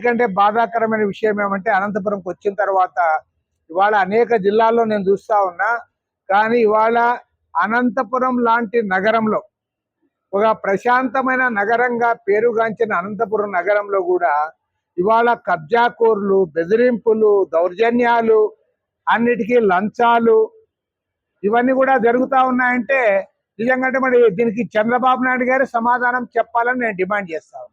ఎందుకంటే బాధాకరమైన విషయం ఏమంటే అనంతపురంకి వచ్చిన తర్వాత ఇవాళ అనేక జిల్లాల్లో నేను చూస్తా ఉన్నా. కానీ ఇవాళ అనంతపురం లాంటి నగరంలో ఒక ప్రశాంతమైన నగరంగా పేరుగాంచిన అనంతపురం నగరంలో కూడా ఇవాళ కబ్జాకోర్లు, బెదిరింపులు, దౌర్జన్యాలు, అన్నిటికీ లంచాలు ఇవన్నీ కూడా జరుగుతూ ఉన్నాయంటే నిజంగా మరి దీనికి చంద్రబాబు నాయుడు గారు సమాధానం చెప్పాలని నేను డిమాండ్ చేస్తాను.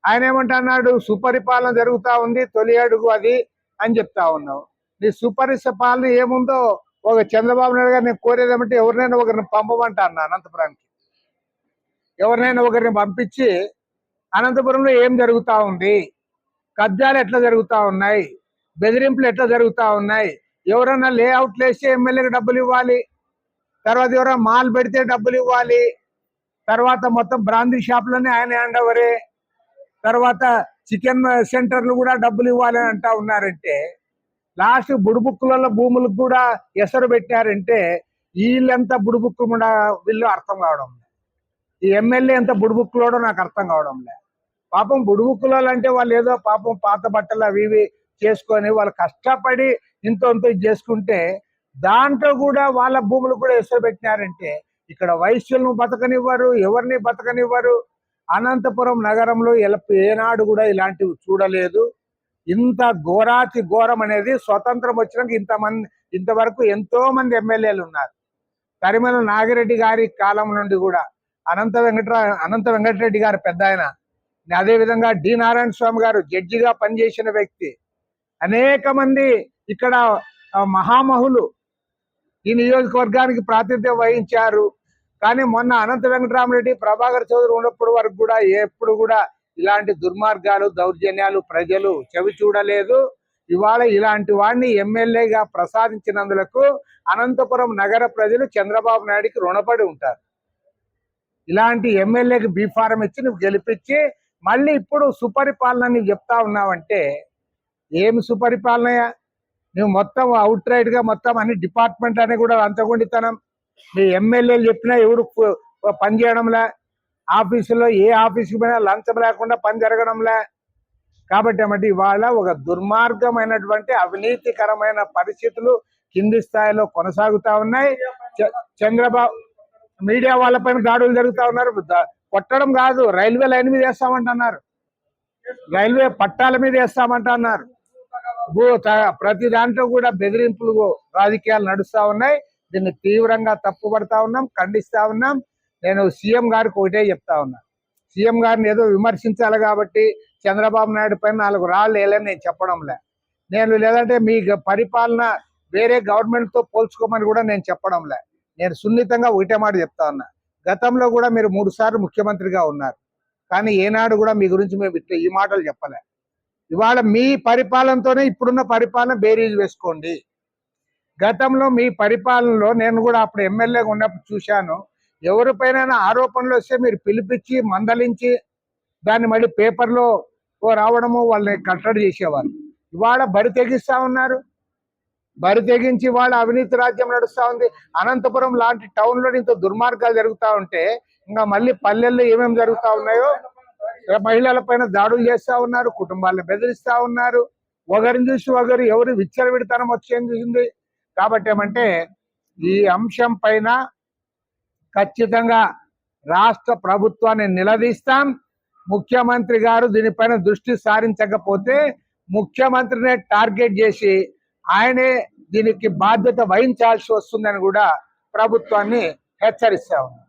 ఆయన ఏమంటున్నాడు, సుపరిపాలన జరుగుతూ ఉంది, తొలి అడుగు అది అని చెప్తా ఉన్నావు. నీ సుపరిపాలన ఏముందో ఒక చంద్రబాబు నాయుడు గారు నేను కోరేదేమంటే ఎవరినైనా ఒకరిని పంపమంటా అన్నా అనంతపురానికి. ఎవరినైనా ఒకరిని పంపించి అనంతపురంలో ఏం జరుగుతూ ఉంది, కబ్జాలు ఎట్లా జరుగుతూ ఉన్నాయి, బెదిరింపులు ఎట్లా జరుగుతూ ఉన్నాయి, ఎవరైనా లేఅవుట్లు వేస్తే ఎమ్మెల్యేకి డబ్బులు ఇవ్వాలి, తర్వాత ఎవరైనా మాల్ పెడితే డబ్బులు ఇవ్వాలి, తర్వాత మొత్తం బ్రాందీ షాపులన్నీ ఆయన హ్యాండ్ ఓవరే, తర్వాత చికెన్ సెంటర్లు కూడా డబ్బులు ఇవ్వాలని అంటా ఉన్నారంటే లాస్ట్ బుడుబుక్కులలో భూములకు కూడా ఎసరు పెట్టారంటే వీళ్ళెంత బుడుబుక్కు కూడా వీళ్ళు అర్థం కావడం లేదు. ఈ ఎమ్మెల్యే ఎంత బుడుబుక్కులోడో నాకు అర్థం కావడం లేదు. పాపం బుడుబుక్కులలో అంటే వాళ్ళు ఏదో పాపం పాత బట్టలు అవి ఇవి చేసుకొని వాళ్ళు కష్టపడి ఇంత చేసుకుంటే దాంట్లో కూడా వాళ్ళ భూములు కూడా ఎసరు పెట్టినారంటే ఇక్కడ వైశ్యులను బతకనివ్వరు, ఎవరిని బతకనివ్వరు. అనంతపురం నగరంలో ఏనాడు కూడా ఇలాంటివి చూడలేదు. ఇంత ఘోరాతి ఘోరం అనేది స్వతంత్రం వచ్చినాక ఇంతవరకు ఎంతో మంది ఎమ్మెల్యేలు ఉన్నారు. కరిమల నాగిరెడ్డి గారి కాలం నుండి కూడా అనంత వెంకటరెడ్డి గారు పెద్ద ఆయన, అదేవిధంగా డి నారాయణ స్వామి గారు జడ్జిగా పనిచేసిన వ్యక్తి, అనేక మంది ఇక్కడ మహామహులు ఈ నియోజకవర్గానికి ప్రాతినిధ్యం వహించారు. కానీ మొన్న అనంత వెంకటరామరెడ్డి, ప్రభాకర్ చౌదరి ఉన్నప్పుడు వరకు కూడా ఎప్పుడు కూడా ఇలాంటి దుర్మార్గాలు, దౌర్జన్యాలు ప్రజలు చెవి చూడలేదు. ఇవాళ ఇలాంటి వాడిని ఎమ్మెల్యేగా ప్రసాదించినందులకు అనంతపురం నగర ప్రజలు చంద్రబాబు నాయుడికి రుణపడి ఉంటారు. ఇలాంటి ఎమ్మెల్యేకి బీఫారం ఇచ్చి నువ్వు గెలిపించి మళ్ళీ ఇప్పుడు సుపరిపాలన చెప్తా ఉన్నావంటే ఏమి సుపరిపాలనయా? నువ్వు మొత్తం అవుట్ రైట్ గా మొత్తం అన్ని డిపార్ట్మెంట్ అని కూడా అంతకుండితనం. మీ ఎమ్మెల్యేలు చెప్పినా ఎవరు పని చేయడంలే, ఆఫీసులో ఏ ఆఫీసుకి పోయినా లంచం లేకుండా పని జరగడంలే. కాబట్టి ఏమంటే ఇవాళ ఒక దుర్మార్గమైనటువంటి అవినీతికరమైన పరిస్థితులు కింది స్థాయిలో కొనసాగుతా ఉన్నాయి. చంద్రబాబు మీడియా వాళ్ళపైన దాడులు జరుగుతూ ఉన్నారు. కొట్టడం కాదు, రైల్వే లైన్ మీద వేస్తామంటున్నారు, రైల్వే పట్టాల మీద వేస్తామంటున్నారు. ప్రతి దాంట్లో కూడా బెదిరింపులు రాజకీయాలు నడుస్తూ ఉన్నాయి. దీన్ని తీవ్రంగా తప్పుపడతా ఉన్నాం, ఖండిస్తా ఉన్నాం. నేను సీఎం గారికి ఒకటే చెప్తా ఉన్నా, సీఎం గారిని ఏదో విమర్శించాలి కాబట్టి చంద్రబాబు నాయుడు పైన 4 రాళ్ళు వేయాలని నేను చెప్పడంలే. నేను లేదంటే మీ పరిపాలన వేరే గవర్నమెంట్తో పోల్చుకోమని కూడా నేను చెప్పడంలే. నేను సున్నితంగా ఒకటే మాట చెప్తా ఉన్నా, గతంలో కూడా మీరు 3 సార్లు ముఖ్యమంత్రిగా ఉన్నారు, కానీ ఏనాడు కూడా మీ గురించి మేము ఇట్లా ఈ మాటలు చెప్పలే. ఇవాళ మీ పరిపాలనతోనే ఇప్పుడున్న పరిపాలన బేరీజ్ వేసుకోండి. గతంలో మీ పరిపాలనలో నేను కూడా అప్పుడు ఎమ్మెల్యేగా ఉన్నప్పుడు చూశాను, ఎవరిపైన ఆరోపణలు వస్తే మీరు పిలిపించి మందలించి దాన్ని మళ్ళీ పేపర్లో రావడము, వాళ్ళని కట్టడి చేసేవాళ్ళు. ఇవాళ బరి తెగిస్తా ఉన్నారు, బరి తెగించి వాళ్ళ అవినీతి రాజ్యం నడుస్తూ ఉంది. అనంతపురం లాంటి టౌన్లో ఇంత దుర్మార్గాలు జరుగుతూ ఉంటే ఇంకా మళ్ళీ పల్లెల్లో ఏమేమి జరుగుతూ ఉన్నాయో, మహిళల పైన దాడులు చేస్తూ ఉన్నారు, కుటుంబాలను బెదిరిస్తూ ఉన్నారు, ఒకరిని చూసి ఒకరు ఎవరు విచ్చలవిడితనం వచ్చేది. కాబట్టి ఏమంటే ఈ అంశం పైన ఖచ్చితంగా రాష్ట్ర ప్రభుత్వాన్ని నిలదీస్తాం. ముఖ్యమంత్రి గారు దీనిపైన దృష్టి సారించకపోతే ముఖ్యమంత్రినే టార్గెట్ చేసి ఆయనే దీనికి బాధ్యత వహించాల్సి వస్తుందని కూడా ప్రభుత్వాన్ని హెచ్చరిస్తా ఉన్నాం.